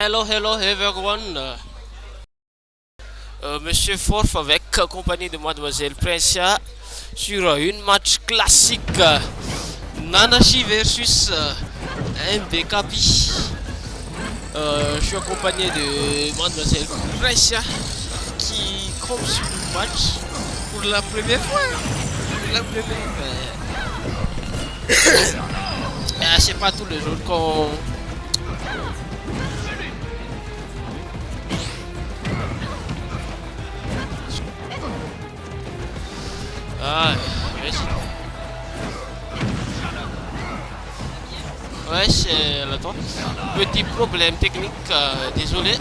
Hello everyone. Monsieur Forf avec compagnie de Mademoiselle Princia sur une match classique Nanashi versus MBKP. Je suis accompagné de Mademoiselle Princia qui compte sur le match pour la première fois. C'est pas tous les jours qu'on vas-y. Ouais, c'est là toi. Petit problème technique, désolé.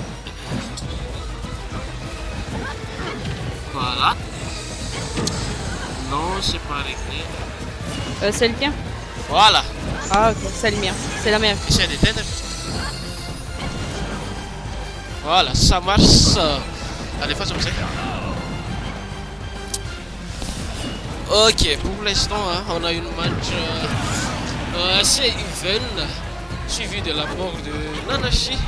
Voilà. Non, c'est pas réglé. C'est le tien? Voilà. Ah ok, c'est le mien. C'est la même. Essaye d'éteindre. Voilà, ça marche. Allez, faisons ça. Ok, pour l'instant, hein, on a une match assez even, suivi de la mort de Nanashi.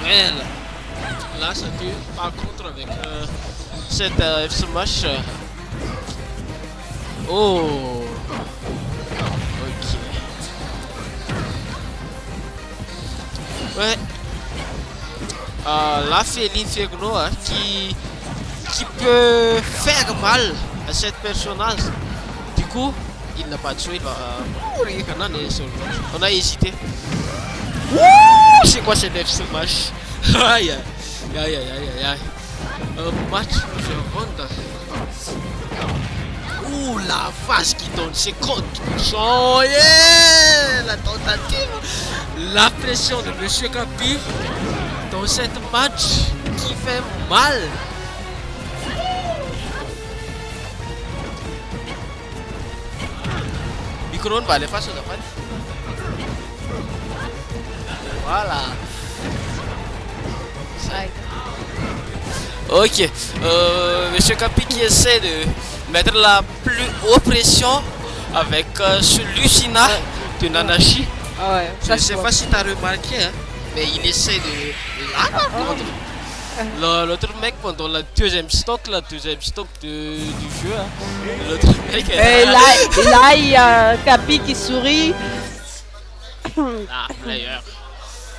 Well, là, ça tue. Par contre, avec ce match. Oh, ok. Ouais. Là, c'est l'Inferno hein, qui peut faire mal à cette personnage. Du coup, il n'a pas de choix, il va mourir. On a hésité. C'est quoi ce neuf ce match? Aïe aïe. Un match de ronde. Ouh, la vache qui donne 50%. Yeah, la tentative. La pression de Monsieur Capi dans cette match qui fait mal. Micro va aller face aux affaires. Voilà. Ok. Monsieur Capi qui essaie de mettre la plus haute pression avec ce Lucina de Nanashi. Ah ouais, Je ne sais pas si tu as remarqué, hein, mais il essaie de là par contre. L'autre mec pendant la deuxième stock du jeu, hein, l'autre mec et là il y a Capi qui sourit. Ah, player.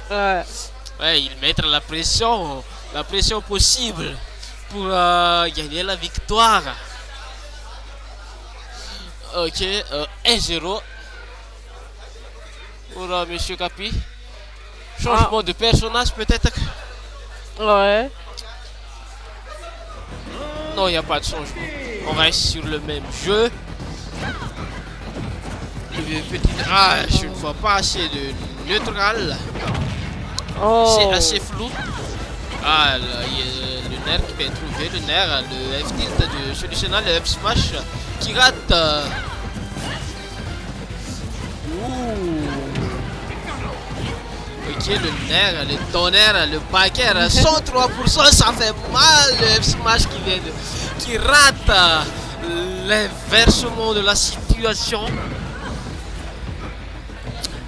Ouais. Ouais, il met la pression possible pour gagner la victoire. Ok, 1-0 pour Monsieur Capi. Changement de personnage peut-être. Ouais. Non, il n'y a pas de changement. On reste sur le même jeu. Le petit je ne vois pas assez de neutral. Oh. C'est assez flou. Ah, il y a le nerf qui peut être trouvé, le nerf, le F-tilt de solutionner le F-smash qui rate. Ok, le nerf, le tonnerre, le paquet, 103%, ça fait mal le F-smash qui rate l'inversement de la situation.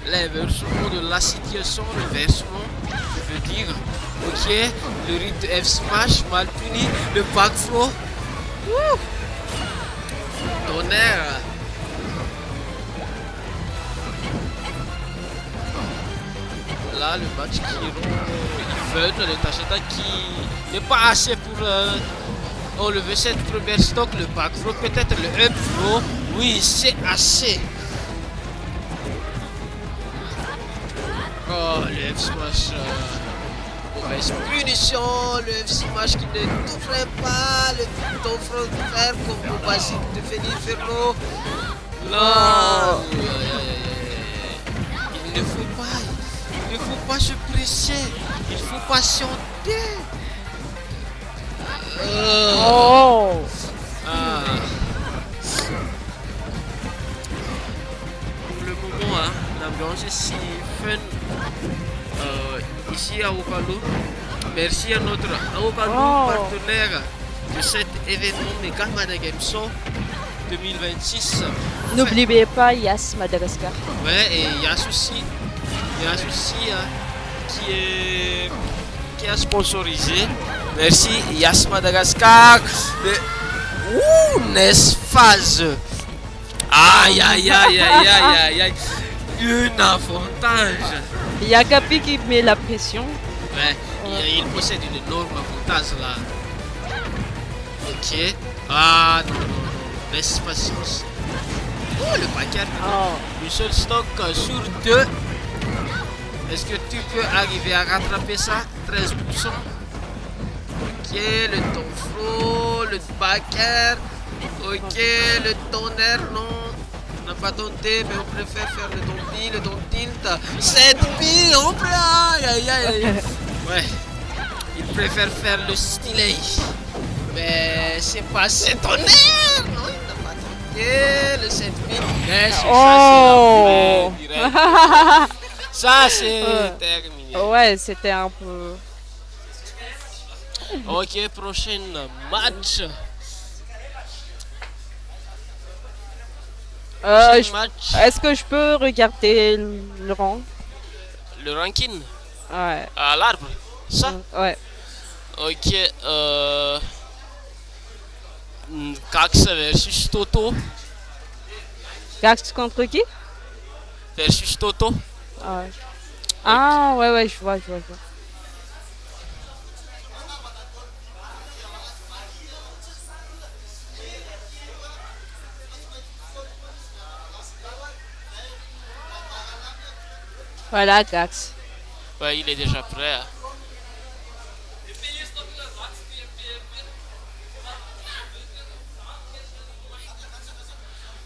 L'inversement de la situation, reversement, je veux dire. Ok, le rythme de F-smash mal puni, le backflow. Tonnerre. Là, le match qui rend even, le Tacheta qui n'est pas assez pour enlever cette première stock, le backflow, peut-être le upflow. Oui, c'est assez. Oh, le F-smash. Mauvaise punition, le F-smash qui ne t'offrait pas, le ton front de fer comme le basique de Feniferno. Non. Il ne faut pas se presser, il faut patienter. Oh. Pour le moment, hein, l'ambiance est si fun ici à Okalo. Merci à notre Okalo partenaire de cet événement Mega Mana Game Show 2026. N'oubliez pas Yas Madagascar. Ouais, et il y a un souci, qui a sponsorisé. Merci, Yas Madagascar. Nesphase. Aïe, aïe, aïe, aïe, aïe, aïe, aïe. Un avantage. Il y a Capi qui met la pression. Ouais, il possède une énorme avantage là. Ok. Ah non, non, non. Laisse patience. Oh, le paquet. Oh. Le seul stock sur 2. Est-ce que tu peux arriver à rattraper ça? 13%. Ok, le tonfro, le backer. Ok, le tonnerre, non. On n'a pas tenté, mais on préfère faire le don tilt. 7000, on peut. Aïe, aïe, aïe. Ouais, il préfère faire le stylet. Mais c'est pas assez tonnerre. Non, il n'a pas tenté. Le 7000. Mais c'est Oh. ça, c'est terminé. Ouais, c'était un peu... Ok, prochain match. Match. Est-ce que je peux regarder le rang? Le ranking Ouais. à l'arbre. Ça. Ouais. Ok. Cax versus Toto. Gax contre qui? Versus Toto. Ah ouais. Ah ouais, ouais, je vois, je vois, je vois. Voilà, Gax. Ouais, il est déjà prêt. Hein.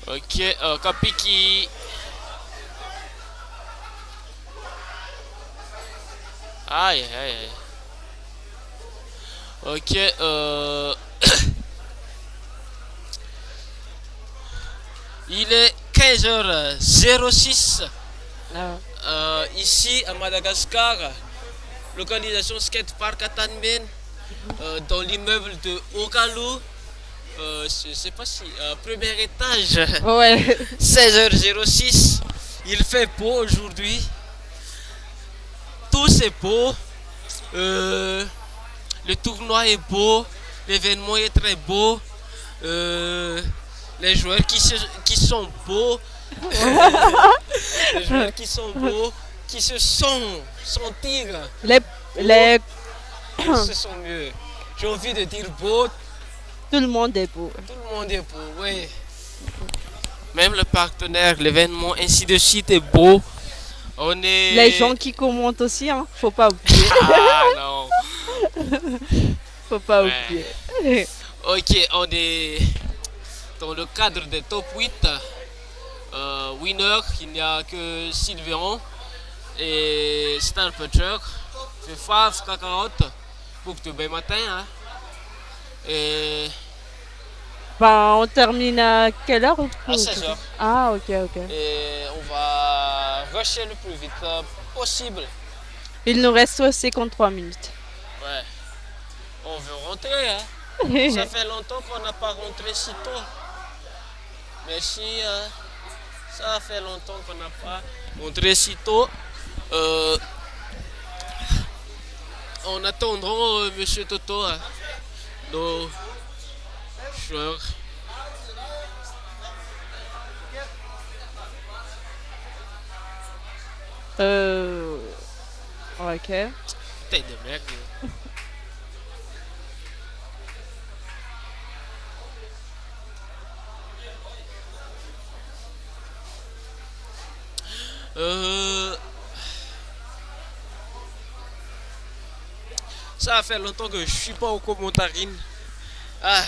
Ok, Kapiki. Aïe, aïe, aïe. Ok, il est 15h06. Ah. Ici à Madagascar, localisation skatepark à Tanben, dans l'immeuble de Okalu. Je sais pas si premier étage. Ouais. 16h06. Il fait beau aujourd'hui. Tout c'est beau. Le tournoi est beau. L'événement est très beau. Les joueurs qui sont beaux. Les joueurs qui sont beaux. Qui se sentir. Les... Se sont mieux. J'ai envie de dire beau. Tout le monde est beau. Tout le monde est beau, oui. Même le partenaire, l'événement, ainsi de suite est beau. On est... Les gens qui commentent aussi, hein. Faut pas oublier. Ah non. Faut pas Ouais. oublier. Ok, on est dans le cadre des top 8. Winner, il n'y a que Sylvain et Star Butcher. C'est Faf, Kakarotte. Pour demain matin. Hein. Et Ben, on termine à quelle heure? à 16h. Ah, ok, ok. Et on va rusher le plus vite possible. Il nous reste 53 minutes. Ouais. On veut rentrer, hein. Ça fait longtemps qu'on n'a pas rentré si tôt. Merci. Ça fait longtemps qu'on n'a pas rentré si tôt. En attendant, Monsieur Toto, hein, nos joueurs. Ok. Tête de merde. Ça fait longtemps que je suis pas au commentarine. Ah,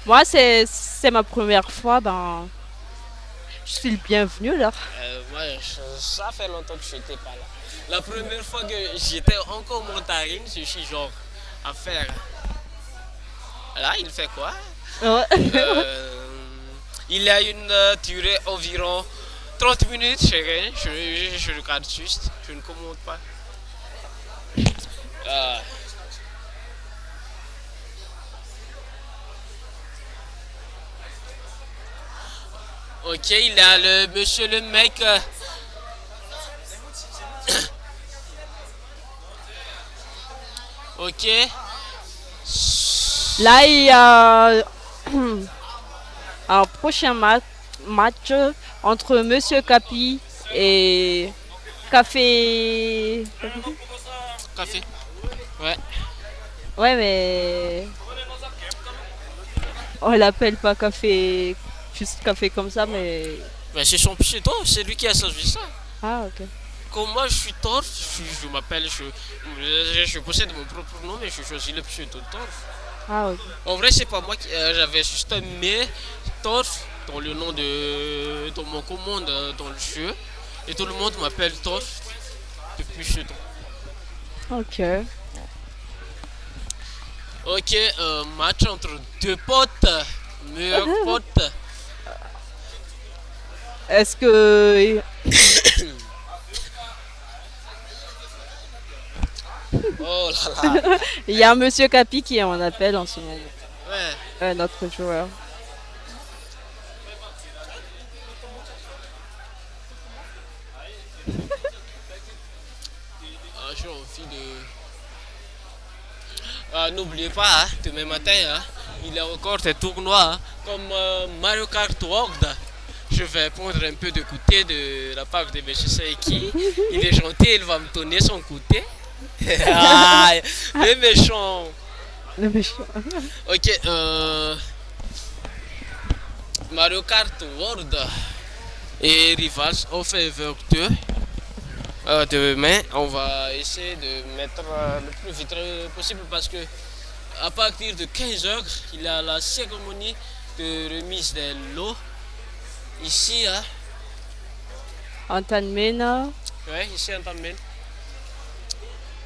Moi, c'est ma première fois, ben... Je suis le bienvenu, là. moi, ça fait longtemps que je n'étais pas là. La première fois que j'étais en commentarine, je suis genre à faire. Là, il fait quoi? Ouais. Il y a une durée environ 30 minutes, je regarde juste, je ne commente pas. Ok, il y a le monsieur le mec. Ok. Là, il y a un prochain match entre Monsieur Capi et Café. Café. Ouais. Ouais, mais on l'appelle pas café, juste café comme ça, mais. Ben, c'est son pseudo, c'est lui qui a servi ça. Ah, ok. Comme moi je suis Torf, je m'appelle, je possède mon propre nom, mais je choisis le pseudo Torf. Ah, ok. En vrai, c'est pas moi qui. J'avais juste mis Torf dans le nom de. Dans mon commande dans le jeu. Et tout le monde m'appelle Torf depuis ce temps. Ok. Ok, match entre deux potes, meilleurs potes. Est-ce que. Oh là là. Il y a Monsieur Capi qui est en appel en ce moment. Ouais. Notre joueur. Ah, j'ai envie de. Ah, n'oubliez pas, hein, demain matin, hein, il y a encore des tournois hein, comme Mario Kart World. Je vais prendre un peu de goûter de la part de M. Saiki. Il est gentil, il va me donner son goûter. Ah, le méchant. Le méchant. Ok, Mario Kart World et Rivals of Ever 2. Demain, on va essayer de mettre le plus vite possible parce que à partir de 15h, il y a la cérémonie de remise des lots ici, hein. Antanmena. Ouais, ici en Tamen.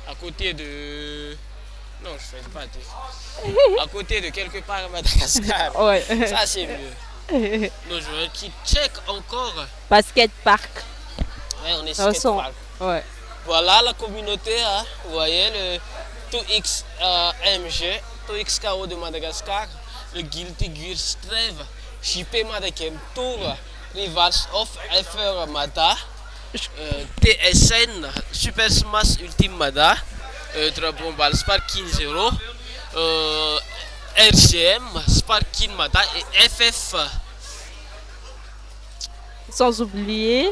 À côté de. Non, je ne vais pas dire. À côté de quelque part à Madagascar. Ouais. Ça, c'est mieux. Nos joueurs qui checkent encore. Basket Park. Ouais, on est Dans son- skatepark. Ouais. Voilà la communauté, hein. Vous voyez le TOX MG, TOX KO de Madagascar, le Guilty Gear Strive, JP Madakem Tour, Rivals of FR Mada, TSN, Super Smash Ultimate Mada, Dragon Ball Sparking Zero, RGM, Sparking Mada et FF. Sans oublier,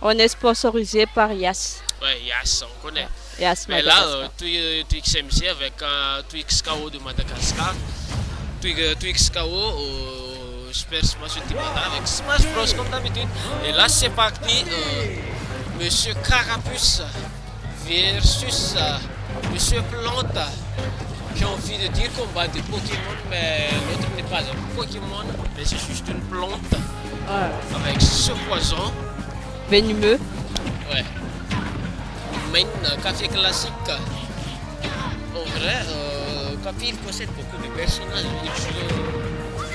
on est sponsorisé par Yas. Ouais, Yas, on connaît. Yas Mais là, Madagascar. Twix MC avec Twix KO de Madagascar, Twix KO au Super Smash Ultimate avec Smash Bros comme d'habitude. Et là, c'est parti. Monsieur Carapuce versus Monsieur Plante. J'ai envie de dire combat de Pokémon, mais l'autre n'est pas un Pokémon, mais c'est juste une plante Ouais. avec ce poison. Venimeux. Ouais. Main café classique. En vrai, Café il possède beaucoup de personnages.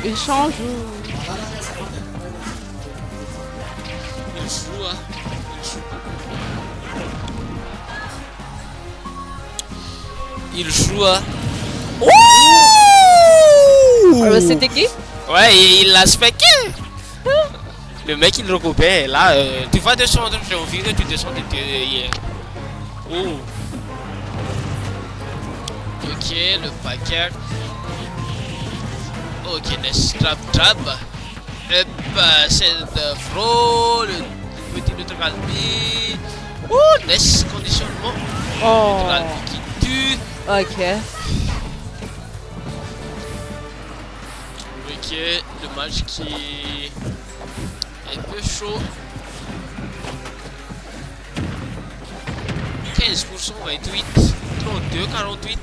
Il change ou. Il joue, hein. Il joue, hein. C'était qui? Ouais, il l'a specké. Le mec il recoupait. Là, tu vas descendre. J'ai envie que tu descendes de hier. Oh. Ok, le paquet. Ok, le strap. Hop, c'est de fro, le petit neutralbi. Oh, laisse conditionnement. Oh. Neutralbi qui tue. Ok. Ok, le match qui est un peu chaud. 15%, 28, 32, 48.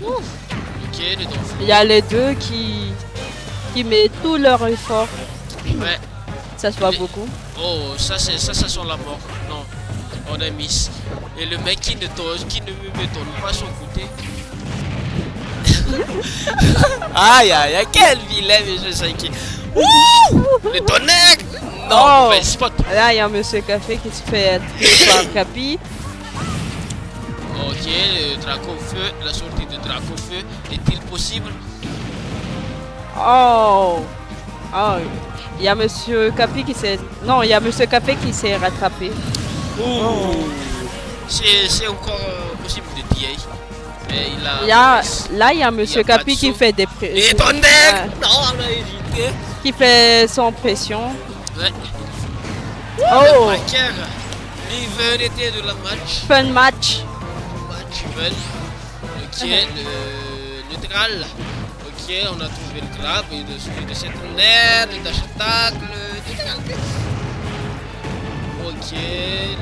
Ouf. Ok, le Donflo. Il y a les deux qui mettent tout leur effort. Ouais. Ça se voit beaucoup. Oh, ça sent la mort. Non, on a miss. Et le mec qui ne me donne pas son côté. Aïe aïe aïe, quel vilain monsieur Saiki. Ouh, le tonnerre. Non, Oh. mais spot. Là, il y a Monsieur Café qui se fait tuer par Capi. Ok, le Draco-Feu, la sortie de Draco-Feu est-il possible? Oh. Oh. Il y a Monsieur Capi qui s'est. Non, il y a Monsieur Café qui s'est rattrapé. Oh. C'est encore possible de DA. Et il a... Là, il y a Monsieur pas de Capi qui saut. fait des Et Tondek ouais, Non, on a hésité. qui fait son pression. Ouais. Oh, Macaire, l'hiver de la match. fun match. Match fun. Ok, le neutral. Ok, on a trouvé le crabe et de celui de cette nerf, le dash attack, le neutral. Ok,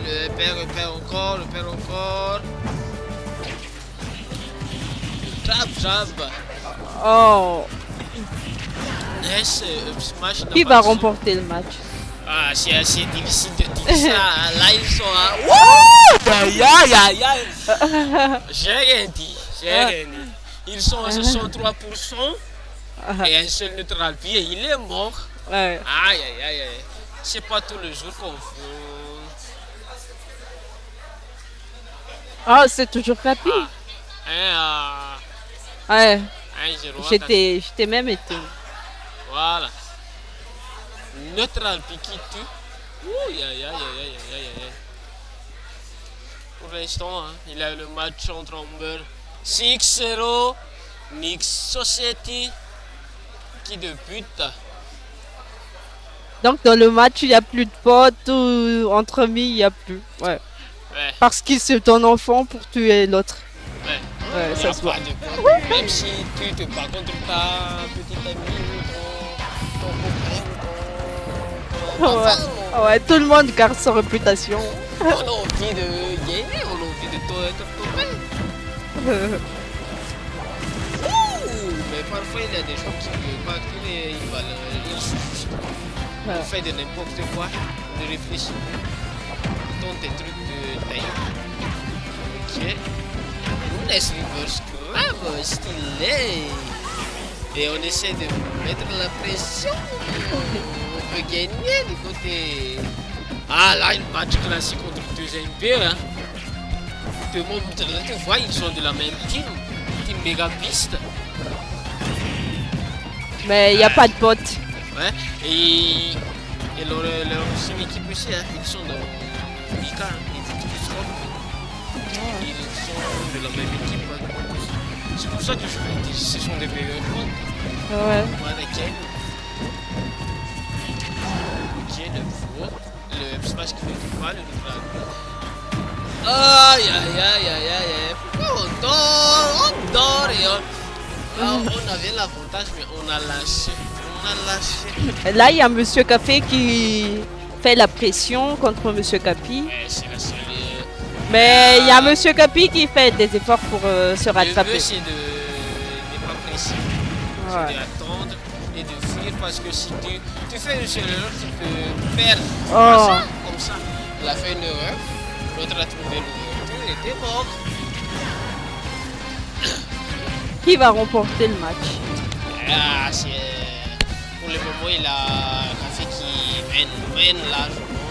le perd encore, le perd encore. Jab. Oh, Yes, smash. n'a qui pas va de saut. remporter le match? Ah, c'est assez difficile de dire ça. Là, ils sont à... Wouh! J'ai rien dit. Ils sont à 63% et un seul neutral pied, il est mort. Ouais. Aïe. C'est pas tous les jours qu'on fait. Oh, c'est toujours Capi. Ouais, 1-0. j'étais même étonné. Voilà. Neutral pied qui tue. Ouh, aïe. Pour l'instant, hein, il a eu le match entre Amber 6-0, Mix Society qui débute. Donc dans le match, il n'y a plus de potes ou entre amis, il n'y a plus. Ouais. Ouais. Parce qu'il c'est ton enfant pour tuer l'autre. Ouais. Ouais, Il y ça a se voit. pas de problème. Même si tu te bats contre ta petite amie ou ton copain ou ton enfant, Ouais, tout le monde garde sa réputation. on a envie de gagner, on a envie de être copain. Mais parfois il y a des gens qui ne veulent pas que ils souffrent. Ouais. On fait de n'importe quoi, on réfléchit. Dans des trucs de taille. Ok. On laisse reverse grave, stylé. Et on essaie de mettre la pression. On peut gagner du côté. Ah là, une match classique contre le deuxième pire. Hein. Tout le monde, tu vois, ils sont de la même team. Team méga piste. Mais il n'y a pas de potes. Ouais. Et leur ancienne équipe aussi, hein. Ils sont dans Mika, hein. Ils sont de la même équipe. Hein. C'est pour ça que je me dis ce sont des meilleurs potes. Ouais. Voilà, Ken. Ok, le faux. Le smash qui ne fait pas, le neutral. Aïe. Pourquoi on dort et on avait l'avantage, mais on a lâché. Là, il y a Monsieur Café qui fait la pression contre Monsieur Capi. Ouais, c'est la seule. Mais il y a Monsieur Capi qui fait des efforts pour se Le rattraper. but, c'est de ne pas presser. Ouais. C'est d'attendre et de fuir parce que si tu fais une seule erreur, tu peux perdre. Oh. Comme ça. Elle a fait une erreur, l'autre a trouvé l'ouverture et était mort. Qui va remporter le match? Ah, c'est... Pour le moment, il a Café qui mène largement.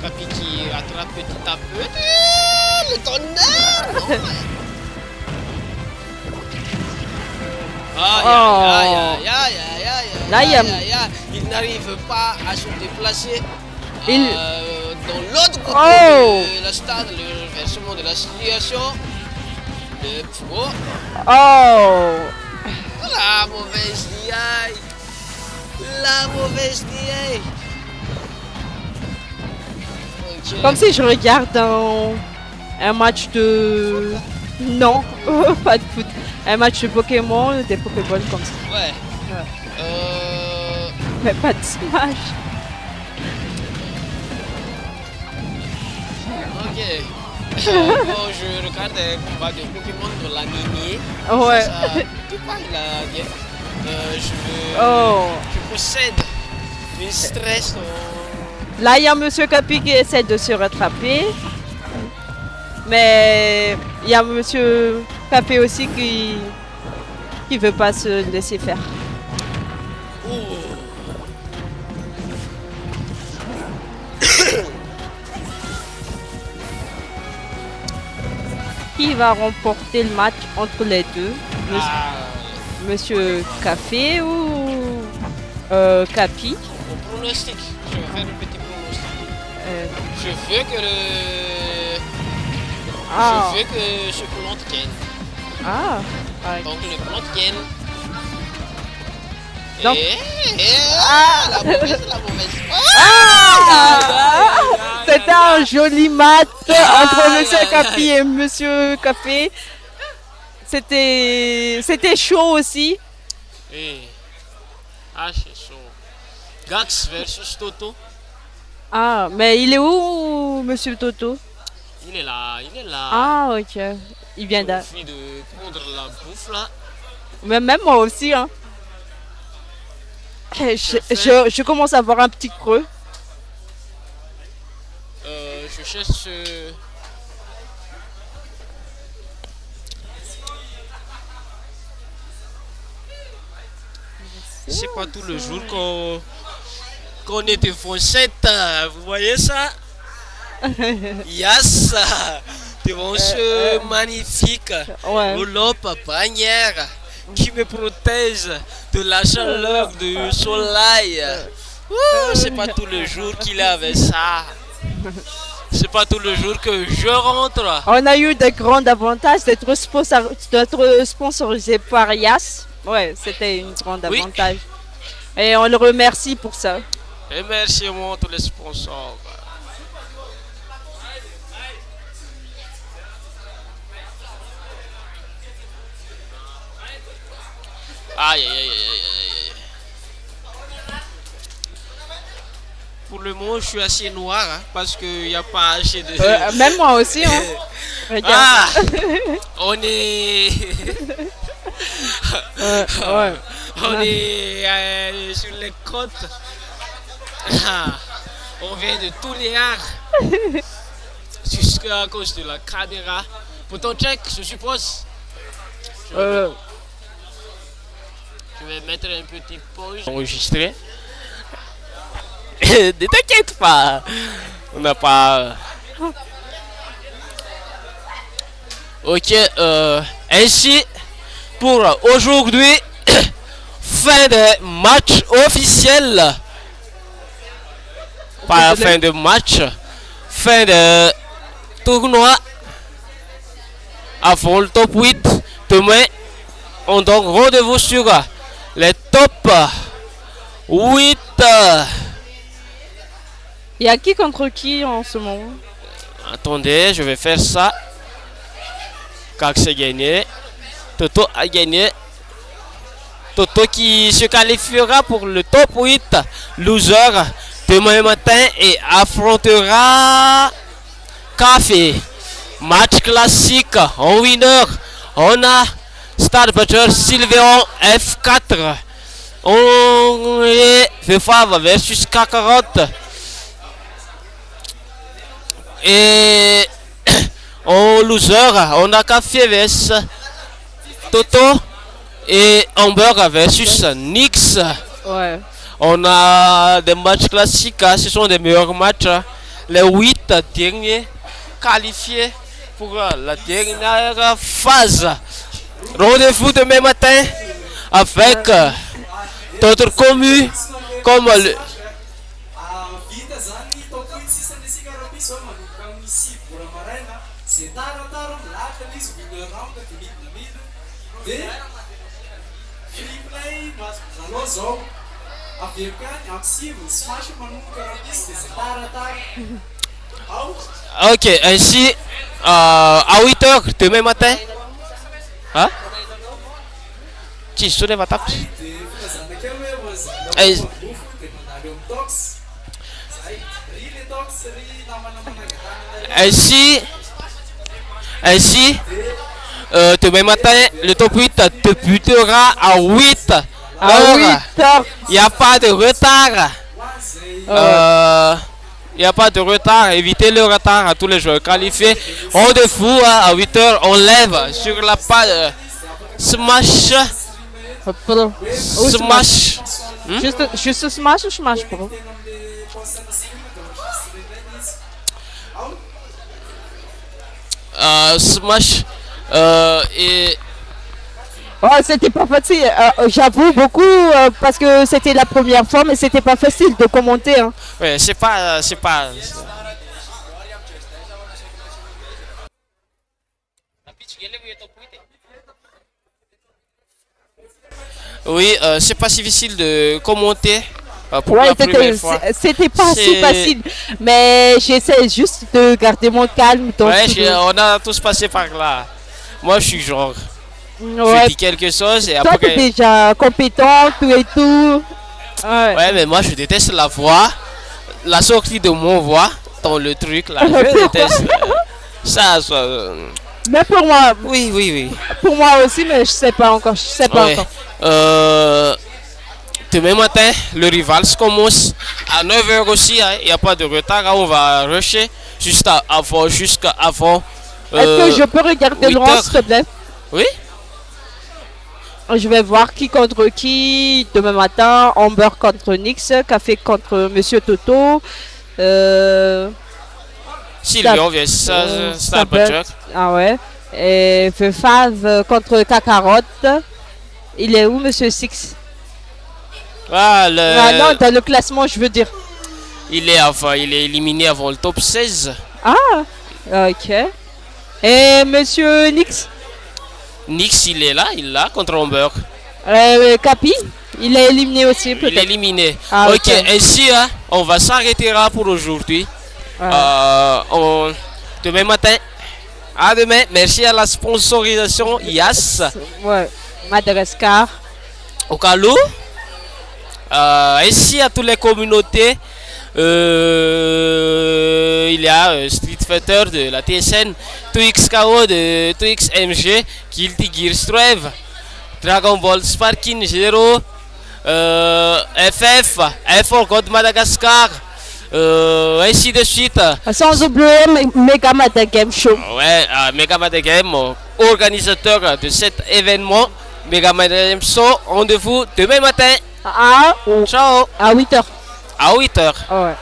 Capi qui rattrape petit à petit. Le tonnerre. Il n'arrive pas à se déplacer dans l'autre côté de la stade, le versement de la situation. Le pro. Oh! La mauvaise DI. Okay. Comme si je regarde un match de... Non, pas de foot. Un match de Pokémon, des Pokéballs comme ça. Ouais. Mais pas de Smash. Ok. Quand je regarde un combat de Pokémon dans l'animé, Ouais. tout pas il a bien. Oh. Je possède du stress. Là, il y a Monsieur Capi qui essaie de se rattraper. Mais il y a Monsieur Capi aussi qui veut pas se laisser faire. Qui va remporter le match entre les deux? Monsieur Café ou Capi? Mon pronostic, je vais faire un petit pronostic. Je veux que ce plante gagne. Ah, ouais. Donc le contre-gain. Donc- La mauvaise. C'était un joli match entre Monsieur Capi et Monsieur Café. C'était chaud aussi. Ah, c'est chaud. Gax versus Toto. Ah, mais il est où, Monsieur Toto? Il est là. Ah, ok. Il vient Il d'à. suffit de prendre la bouffe là. Mais même moi aussi, hein. Je commence à avoir un petit creux. Je cherche. C'est pas tout le jour qu'on est de foncette. Vous voyez ça? Yes! Devant ce magnifique Ouais. rouleau bannière qui me protège de la chaleur du soleil. C'est pas tout le jour qu'il avait ça. C'est pas tout le jour que je rentre. On a eu de grands avantages d'être sponsorisé par Yas. Ouais, c'était une grande Oui. avantage. Et on le remercie pour ça. Et merci à tous les sponsors. Aïe, aïe, aïe, aïe, aïe, aïe. Pour le moment, je suis assez noir hein, parce qu'il n'y a pas assez de. Même moi aussi, hein. Regarde. Ah, on est. Ouais. On est sur les côtes. Ah, on vient de tous les arts. Jusqu'à cause de la caméra. Pour ton check, je suppose. Je vais mettre un petit pause. Enregistrer. Ne t'inquiète pas. On n'a pas. Ok. Ainsi, pour aujourd'hui, fin de match officiel. Pas fin de match, fin de tournoi. Avant le top 8. Demain, on donne rendez-vous sur les top 8. Il y a qui contre qui en ce moment? Attendez, je vais faire ça. Cax a gagné. Toto a gagné. Toto qui se qualifiera pour le top 8 loser demain matin et affrontera Café. Match classique en winner. On a Star Butcher Sylveon F4. On est Fefave versus K40. Et en loser, on a Café versus Toto et Hamburg versus Nix. Ouais. On a des matchs classiques, hein, ce sont des meilleurs matchs. Hein. Les 8 derniers qualifiés pour la dernière phase. Rendez-vous demain matin avec d'autres communes comme le. Ok, ainsi à 8h demain matin. Hein? Ci sono va ainsi demain matin le top 8 débutera à 8 À 8 heures. Il n'y a pas de retard. Il n'y a pas de retard. Évitez le retard à tous les joueurs qualifiés. Rendez-vous à 8h. On lève sur la page Smash. Pro. Ou Smash. Juste Smash ou Smash Pro? Smash. Et Oh, c'était pas facile. J'avoue beaucoup parce que c'était la première fois, mais c'était pas facile de commenter. Hein. ouais, c'est pas. Oui, c'est pas si difficile de commenter pour Ouais, la première fois. c'était pas si C'est- facile, mais j'essaie juste de garder mon calme. Donc, Ouais, on a tous passé par là. Moi, je suis genre, je ouais, dis quelque chose et toi, t'es après. déjà compétent, tout et tout. Ouais. Ouais, mais moi, je déteste la voix, la sortie de mon voix dans le truc là. Je déteste ça. Mais Oui, oui, oui. pour moi aussi, mais je sais pas encore. Je sais pas Ouais. encore. Demain matin, le Rivals commence à 9h aussi. Il n'y a pas de retard. Hein, on va rusher jusqu'à avant. Est-ce que je peux regarder 8 loin, heures. s'il te plaît? Oui. Je vais voir qui contre qui demain matin. Amber contre Nix, Café contre Monsieur Toto. Sylvion vs Starbucks. Ah ouais. Et Fav contre Cacarotte. Il est où, Monsieur Six? Ah, Ah non, dans le classement, je veux dire. il est éliminé avant le top 16. Ah, ok. Et Monsieur Nix? Nix, il est là contre Amber. Capi? Il est éliminé aussi, Il est peut-être. éliminé. Ah, ok, ok. ainsi, hein, on va s'arrêter là pour aujourd'hui. Demain matin. À demain. Merci à la sponsorisation IAS. Ouais, Madagascar. Au Calou. Ainsi à toutes les communautés. Il y a Street Fighter de la TSN, Twix KO de Twix MG, Guilty Gear Strive, Dragon Ball Sparking Zero, FF, F4 God Madagascar, ainsi de suite. Sans oublier Mega Mada Game Show. Ouais, Mega Man Game, organisateur de cet événement. Mega Man Game Show, rendez-vous demain matin. Ciao. À 8h. À 8h. Ouais.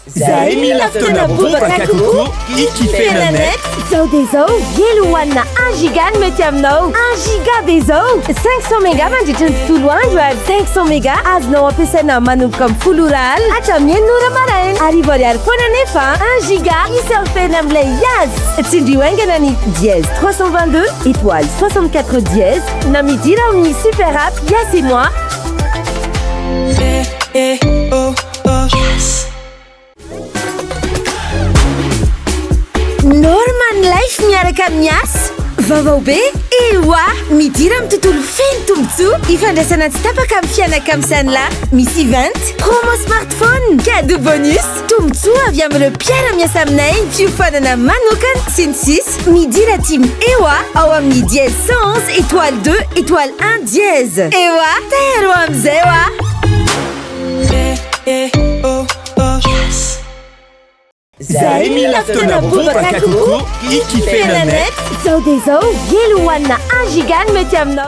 Zaimi laftona boba kakuku ikifenanet Zo dezo, Yeluan na 1 giga me tiamno 1 giga bezo 500 mégas mandritry ny tontolo andro ary 500 mégas azonao ampiasaina manomboka amin'ny folo ora alina hatramin'ny enina maraina arivo ariary foana nefa 1 giga isurfena amin'ilay Yas tsindrio aingana ny dièse 322 étoile 64 dièse na midira amin'ny super app Yas et moi. Norman Life miaraka amin'ny asa vaovao be ewa midira amin'ny tontolo feno tombontsoa ifandraisana tsy tapaka amin'ny fianaka amin'ny sanila misy event promo smartphone cadeau bonus tombontsoa avy amin'ireo mpiara-miasa aminay fiofanana manokana sy ny sisy midira team ewa ao amin'ny dièse 111 étoile 2 étoile 1 dièse ewa tero amin'izay oa. Zaimi laftona boba kakuku ikifenanet Zo dezo, Yeluan na 1 giga me tiamno.